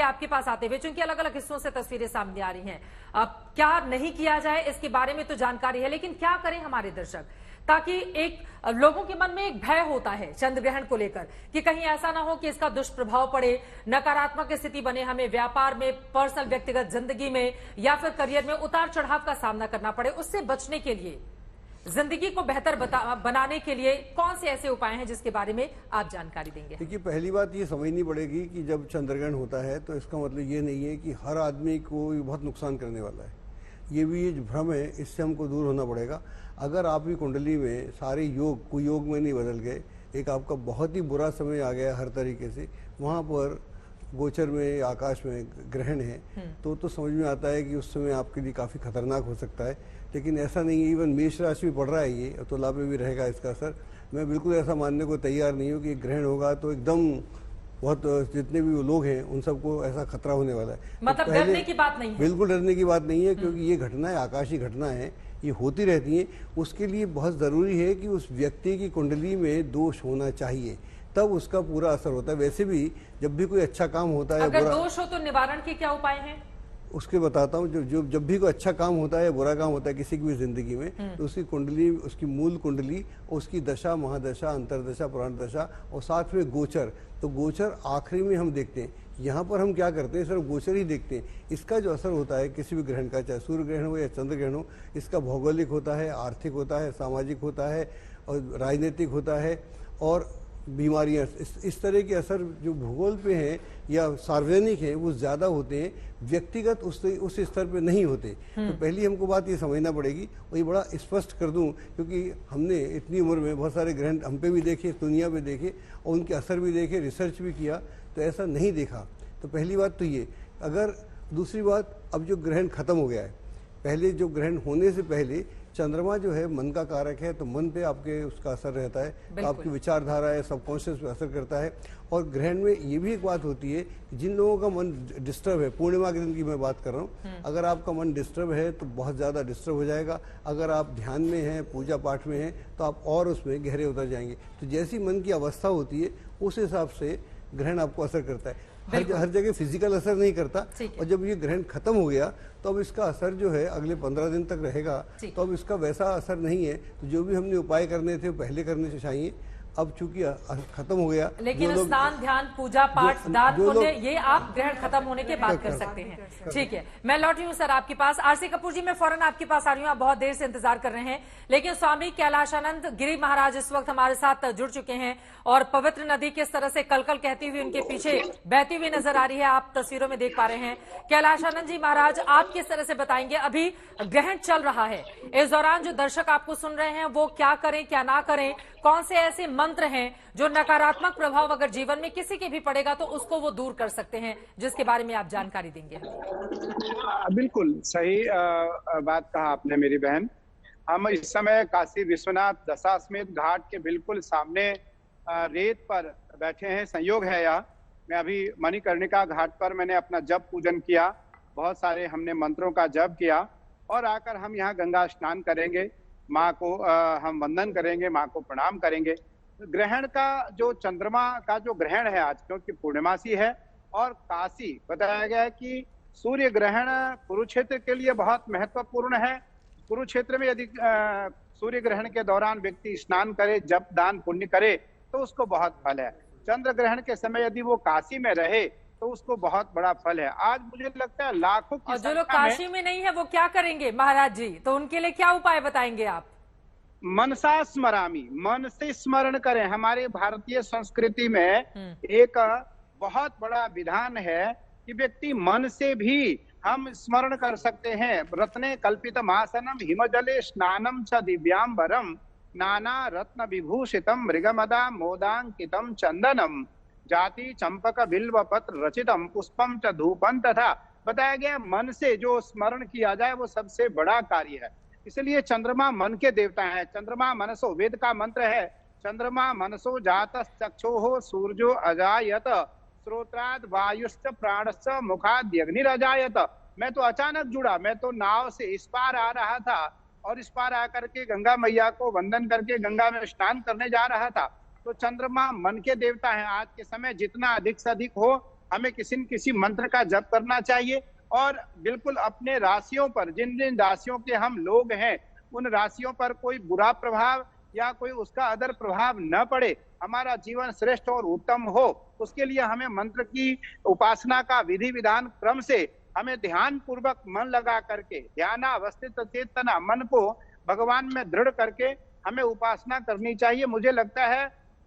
आपके पास आते हुए, चूंकि अलग अलग हिस्सों से तस्वीरें सामने आ रही हैं, अब क्या नहीं किया जाए इसके बारे में तो जानकारी है, लेकिन क्या करें हमारे दर्शक, ताकि एक लोगों के मन में एक भय होता है चंद्र ग्रहण को लेकर कि कहीं ऐसा ना हो कि इसका दुष्प्रभाव पड़े, नकारात्मक स्थिति बने, हमें व्यापार में, पर्सनल व्यक्तिगत जिंदगी में या फिर करियर में उतार चढ़ाव का सामना करना पड़े। उससे बचने के लिए, जिंदगी को बेहतर बनाने के लिए कौन से ऐसे उपाय हैं जिसके बारे में आप जानकारी देंगे? देखिए, पहली बात ये समझनी पड़ेगी कि जब चंद्रग्रहण होता है तो इसका मतलब ये नहीं है कि हर आदमी को ये बहुत नुकसान करने वाला है। ये भी ये जो भ्रम है, इससे हमको दूर होना पड़ेगा। अगर आपकी कुंडली में सारे योग कुयोग में नहीं बदल गए, एक आपका बहुत ही बुरा समय आ गया हर तरीके से, वहाँ पर गोचर में आकाश में ग्रहण है, तो समझ में आता है कि उस समय आपके लिए काफ़ी खतरनाक हो सकता है। लेकिन ऐसा नहीं है, इवन मेष राशि में पड़ रहा है ये, तुला पे भी रहेगा इसका असर। मैं बिल्कुल ऐसा मानने को तैयार नहीं हूँ कि ग्रहण होगा तो एकदम बहुत जितने भी लोग हैं उन सबको ऐसा खतरा होने वाला है। मतलब डरने की बात नहीं है, बिल्कुल डरने की बात नहीं है, क्योंकि ये घटनाएं आकाशीय घटनाएं हैं, ये होती रहती हैं। उसके लिए बहुत ज़रूरी है कि उस व्यक्ति की कुंडली में दोष होना चाहिए, तब उसका पूरा असर होता है। वैसे भी जब भी कोई अच्छा काम होता है, अगर दोष हो तो निवारण के क्या उपाय हैं? उसके बताता हूँ। जब भी कोई अच्छा काम होता है या बुरा काम होता है किसी की भी जिंदगी में, तो उसकी कुंडली, उसकी मूल कुंडली, उसकी दशा, महादशा, अंतरदशा, पुराण दशा और साथ में गोचर, तो गोचर आखिरी में हम देखते हैं। यहाँ पर हम क्या करते हैं, सिर्फ गोचर ही देखते हैं। इसका जो असर होता है किसी भी ग्रहण का, चाहे सूर्य ग्रहण हो या चंद्र ग्रहण हो, इसका भौगोलिक होता है, आर्थिक होता है, सामाजिक होता है और राजनीतिक होता है, और बीमारियां, इस तरह के असर जो भूगोल पे हैं या सार्वजनिक हैं वो ज़्यादा होते हैं, व्यक्तिगत उस स्तर पे नहीं होते। तो पहली हमको बात ये समझना पड़ेगी, और ये बड़ा स्पष्ट कर दूं, क्योंकि हमने इतनी उम्र में बहुत सारे ग्रहण हम पे भी देखे, दुनिया पे देखे, और उनके असर भी देखे, रिसर्च भी किया, तो ऐसा नहीं देखा। तो पहली बात तो ये। अगर दूसरी बात, अब जो ग्रहण खत्म हो गया है, पहले जो ग्रहण होने से पहले चंद्रमा जो है मन का कारक है, तो मन पे आपके उसका असर रहता है, तो आपकी विचारधारा है, सबकॉन्शियस पे असर करता है। और ग्रहण में ये भी एक बात होती है, जिन लोगों का मन डिस्टर्ब है, पूर्णिमा के दिन की मैं बात कर रहा हूँ, अगर आपका मन डिस्टर्ब है तो बहुत ज़्यादा डिस्टर्ब हो जाएगा। अगर आप ध्यान में हैं, पूजा पाठ में हैं, तो आप और उसमें गहरे उतर जाएंगे। तो जैसी मन की अवस्था होती है उस हिसाब से ग्रहण आपको असर करता है। हर जगह फिजिकल असर नहीं करता। और जब ये ग्रहण खत्म हो गया तो अब इसका असर जो है अगले 15 दिन तक रहेगा, तो अब इसका वैसा असर नहीं है। तो जो भी हमने उपाय करने थे वो पहले करने से चाहिए। अब चूंकि खत्म हो गया, लेकिन स्नान, ध्यान, पूजा पाठ, दान पुण्य, ये आप ग्रहण खत्म होने के बाद कर सकते हैं। ठीक है, मैं लौटी हूँ सर आपके पास। आरसी कपूर जी, मैं फौरन आपके पास आ रही हूँ, आप बहुत देर से इंतजार कर रहे हैं, लेकिन स्वामी कैलाशानंद गिरी महाराज इस वक्त हमारे साथ जुड़ चुके हैं और पवित्र नदी किस तरह से कलकल कहती हुई उनके पीछे बहती हुई नजर आ रही है, आप तस्वीरों में देख पा रहे हैं। कैलाशानंद जी महाराज, आप किस तरह से बताएंगे, अभी ग्रहण चल रहा है, इस दौरान जो दर्शक आपको सुन रहे हैं वो क्या करें क्या ना करें, कौन से ऐसे मंत्र हैं जो नकारात्मक प्रभाव अगर जीवन में किसी के भी पड़ेगा तो उसको वो दूर कर सकते हैं, जिसके बारे में आप जानकारी देंगे? बिल्कुल सही बात कहा आपने मेरी बहन। हम इस समय काशी विश्वनाथ दशाश्वमेध घाट के बिल्कुल सामने रेत पर बैठे हैं। संयोग है यह, मैं अभी मणिकर्णिका घाट पर मैंने अपना जप पूजन किया, बहुत सारे हमने मंत्रों का जप किया, और आकर हम यहाँ गंगा स्नान करेंगे, माँ को हम वंदन करेंगे, माँ को प्रणाम करेंगे। ग्रहण का जो चंद्रमा का जो ग्रहण है आज, क्योंकि पूर्णिमासी है, और काशी बताया गया है कि सूर्य ग्रहण कुरुक्षेत्र के लिए बहुत महत्वपूर्ण है। कुरुक्षेत्र में यदि सूर्य ग्रहण के दौरान व्यक्ति स्नान करे, जप दान पुण्य करे, तो उसको बहुत फल है। चंद्र ग्रहण के समय यदि वो काशी में रहे तो उसको बहुत बड़ा फल है। आज मुझे लगता है लाखों की, और जो लोग काशी में नहीं है वो क्या करेंगे महाराज जी, तो उनके लिए क्या उपाय बताएंगे आप? मनसा स्मरामी, मन से स्मरण करें। हमारे भारतीय संस्कृति में एक बहुत बड़ा विधान है कि व्यक्ति मन से भी हम स्मरण कर सकते हैं। रत्ने कल्पित आसनम हिमजले स्नानम च दिव्यांबरम नाना रत्न विभूषितम मृगमदा मोदांकितम चंदनम जाति चंपक बिल्व पत्र रचितम पुष्पम च धूपम तथा। बताया गया मन से जो स्मरण किया जाए वो सबसे बड़ा कार्य है। इसलिए चंद्रमा मन के देवता है। चंद्रमा मनसो, वेद का मंत्र है, चंद्रमा मनसो जात चक्षो सूर्यो अजायत श्रोत्राद वायुश्च प्राणश्च मुखाद्यग्निरजायत। मैं तो अचानक जुड़ा, मैं तो नाव से इस पार आ रहा था और इस पार आकर के गंगा मैया को वंदन करके गंगा में स्नान करने जा रहा था। तो चंद्रमा मन के देवता है। आज के समय जितना अधिक से अधिक हो हमें किसी न किसी मंत्र का जप करना चाहिए और बिल्कुल अपने राशियों पर, जिन जिन राशियों के हम लोग हैं, उन राशियों पर कोई बुरा प्रभाव या कोई उसका अदर प्रभाव न पड़े, हमारा जीवन श्रेष्ठ और उत्तम हो, उसके लिए हमें मंत्र की उपासना का विधि विधान क्रम से हमें ध्यान पूर्वक मन लगा करके, ध्यानावस्थित चेतना, मन को भगवान में दृढ़ करके हमें उपासना करनी चाहिए। मुझे लगता है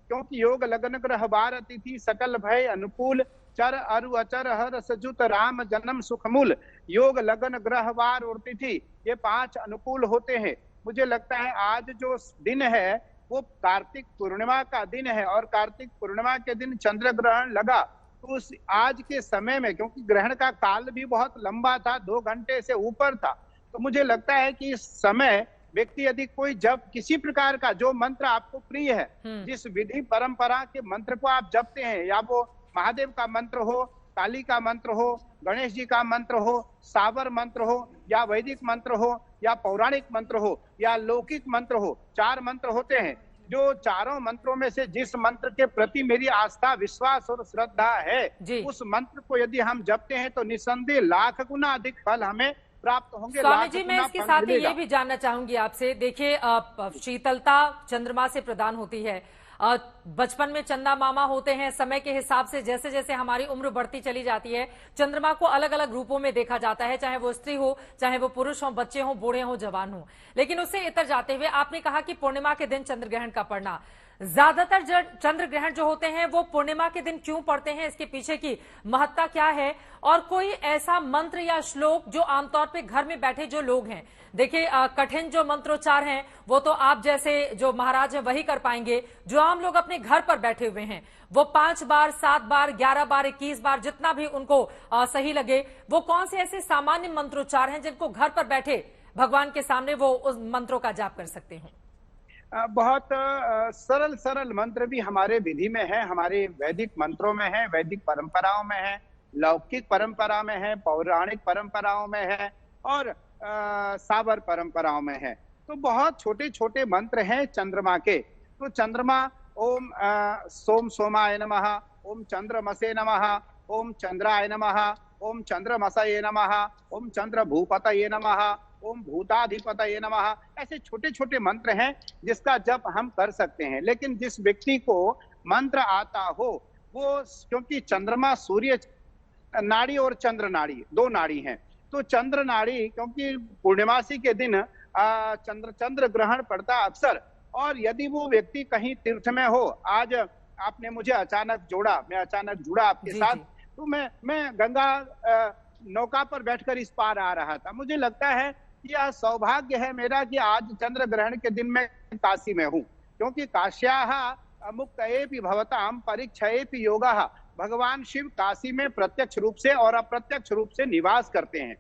क्योंकि योग लगन ग्रह बार अतिथि सकल भय अनुकूल, चर अरु अचर हर सजुत राम जन्म सुखमूल, योग लगन ग्रह वार और तिथि ये 5 अनुकूल होते हैं। मुझे लगता है आज जो दिन है वो कार्तिक पूर्णिमा का दिन है और कार्तिक पूर्णिमा के दिन चंद्र ग्रहण लगा, तो उस आज के समय में, क्योंकि ग्रहण का काल भी बहुत लंबा था, 2 घंटे से ऊपर था, तो मुझे लगता है कि इस समय व्यक्ति यदि कोई जब किसी प्रकार का जो मंत्र आपको प्रिय है, जिस विधि परंपरा के मंत्र को आप जपते हैं, या वो महादेव का मंत्र हो, काली का मंत्र हो, गणेश जी का मंत्र हो, सावर मंत्र हो, या वैदिक मंत्र हो, या पौराणिक मंत्र हो, या लौकिक मंत्र हो, 4 मंत्र होते हैं। जो चारों मंत्रों में से जिस मंत्र के प्रति मेरी आस्था, विश्वास और श्रद्धा है, उस मंत्र को यदि हम जपते हैं तो निसंदेह लाख गुना अधिक फल हमें प्राप्त होंगे। स्वामी जी, मैं इसके साथ ही ये भी जानना चाहूंगी आपसे, देखिए शीतलता चंद्रमा से प्रदान होती है, बचपन में चंदा मामा होते हैं, समय के हिसाब से जैसे जैसे हमारी उम्र बढ़ती चली जाती है, चंद्रमा को अलग अलग रूपों में देखा जाता है, चाहे वो स्त्री हो, चाहे वो पुरुष हो, बच्चे हो, बूढ़े हो, जवान हो। लेकिन उससे इतर जाते हुए आपने कहा कि पूर्णिमा के दिन चंद्र ग्रहण का पड़ना, ज्यादातर चंद्र ग्रहण जो होते हैं वो पूर्णिमा के दिन क्यों पड़ते हैं, इसके पीछे की महत्ता क्या है, और कोई ऐसा मंत्र या श्लोक जो आमतौर पे घर में बैठे जो लोग हैं, देखिए कठिन जो मंत्रोच्चार हैं वो तो आप जैसे जो महाराज हैं वही कर पाएंगे, जो आम लोग अपने घर पर बैठे हुए हैं वो 5 बार, 7 बार, 11 बार, 21 बार, जितना भी उनको सही लगे, वो कौन से ऐसे सामान्य मंत्रोच्चार हैं जिनको घर पर बैठे भगवान के सामने वो उस मंत्रों का जाप कर सकते हैं? बहुत सरल सरल मंत्र भी हमारे विधि में है, हमारे वैदिक मंत्रों में है, वैदिक परंपराओं में है, लौकिक परंपरा में है, पौराणिक परंपराओं में है और सावर परंपराओं में है। तो बहुत छोटे छोटे मंत्र हैं चंद्रमा के। तो चंद्रमा, ओम सोम सोमाय नमः, ओम चंद्रमसे नमः, ओम चंद्राय नमः, ओम चंद्रमसये नमः, ओम चंद्र भूपतये नमः, ओम भूताधिपतये नमः, ऐसे छोटे छोटे मंत्र हैं जिसका जप हम कर सकते हैं। लेकिन जिस व्यक्ति को मंत्र आता हो, वो, क्योंकि चंद्रमा, सूर्य नाड़ी और चंद्र नाड़ी 2 नाड़ी हैं, तो चंद्र नाड़ी, क्योंकि पूर्णिमासी के दिन चंद्र ग्रहण पड़ता अक्सर, और यदि वो व्यक्ति कहीं तीर्थ में हो, आज आपने मुझे अचानक जोड़ा, मैं अचानक जुड़ा आपके साथ, तो मैं गंगा नौका पर बैठकर इस पार आ रहा था। मुझे लगता है यह सौभाग्य है मेरा कि आज चंद्र ग्रहण के दिन मैं काशी में हूँ, क्योंकि काश्याः मुक्तयेपि भवतां परीक्षयेपि योगः, भगवान शिव काशी में प्रत्यक्ष रूप से और अप्रत्यक्ष रूप से निवास करते हैं।